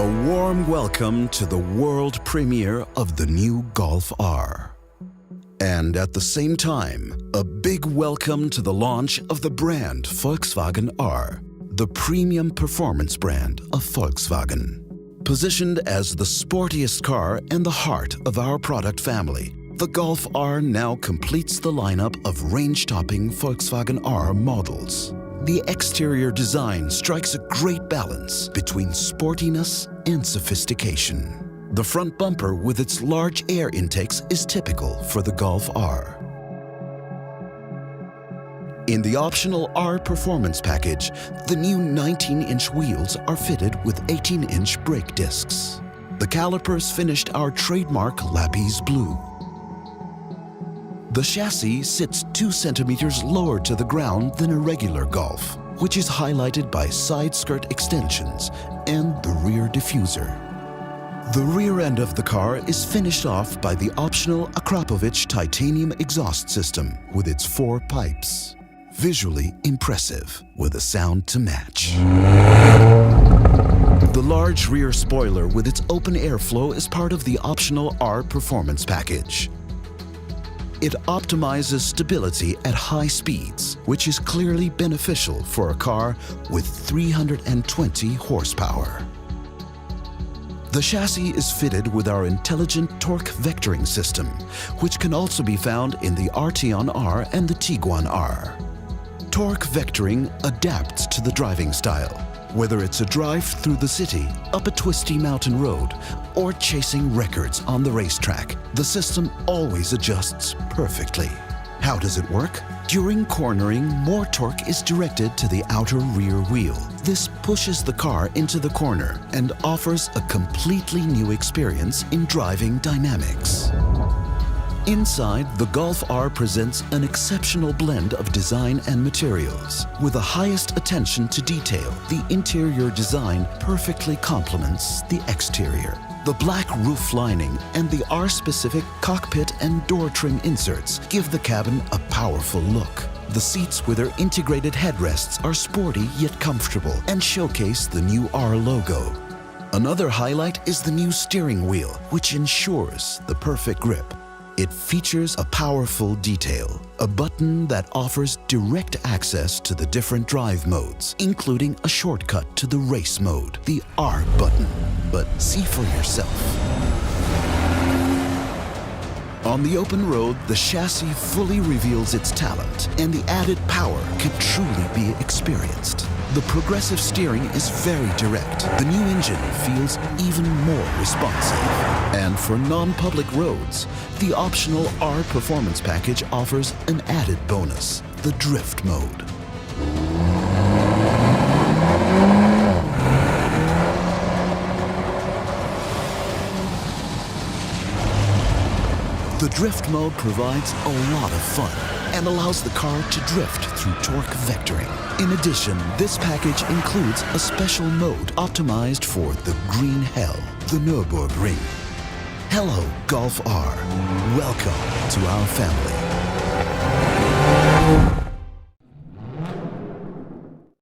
A warm welcome to the world premiere of the new Golf R. And at the same time, a big welcome to the launch of the brand Volkswagen R, the premium performance brand of Volkswagen. Positioned as the sportiest car and the heart of our product family, the Golf R now completes the lineup of range-topping Volkswagen R models. The exterior design strikes a great balance between sportiness and sophistication. The front bumper with its large air intakes is typical for the Golf R. In the optional R Performance package, the new 19-inch wheels are fitted with 18-inch brake discs. The calipers finished our trademark lapis blue. The chassis sits 2 centimeters lower to the ground than a regular Golf, which is highlighted by side skirt extensions and the rear diffuser. The rear end of the car is finished off by the optional Akrapovic titanium exhaust system with its 4 pipes. Visually impressive, with a sound to match. The large rear spoiler with its open airflow is part of the optional R Performance package. It optimizes stability at high speeds, which is clearly beneficial for a car with 320 horsepower. The chassis is fitted with our intelligent torque vectoring system, which can also be found in the Arteon R and the Tiguan R. Torque vectoring adapts to the driving style, whether it's a drive through the city, up a twisty mountain road, or chasing records on the racetrack. The system always adjusts perfectly. How does it work? During cornering, more torque is directed to the outer rear wheel. This pushes the car into the corner and offers a completely new experience in driving dynamics. Inside, the Golf R presents an exceptional blend of design and materials. With the highest attention to detail, the interior design perfectly complements the exterior. The black roof lining and the R-specific cockpit and door trim inserts give the cabin a powerful look. The seats with their integrated headrests are sporty yet comfortable and showcase the new R logo. Another highlight is the new steering wheel, which ensures the perfect grip. It features a powerful detail, a button that offers direct access to the different drive modes, including a shortcut to the race mode, the R button. But see for yourself. On the open road, the chassis fully reveals its talent, and the added power can truly be experienced. The progressive steering is very direct. The new engine feels even more responsive. And for non-public roads, the optional R Performance package offers an added bonus, the drift mode. The drift mode provides a lot of fun and allows the car to drift through torque vectoring. In addition, this package includes a special mode optimized for the green hell, the Nürburgring. Hello, Golf R. Welcome to our family.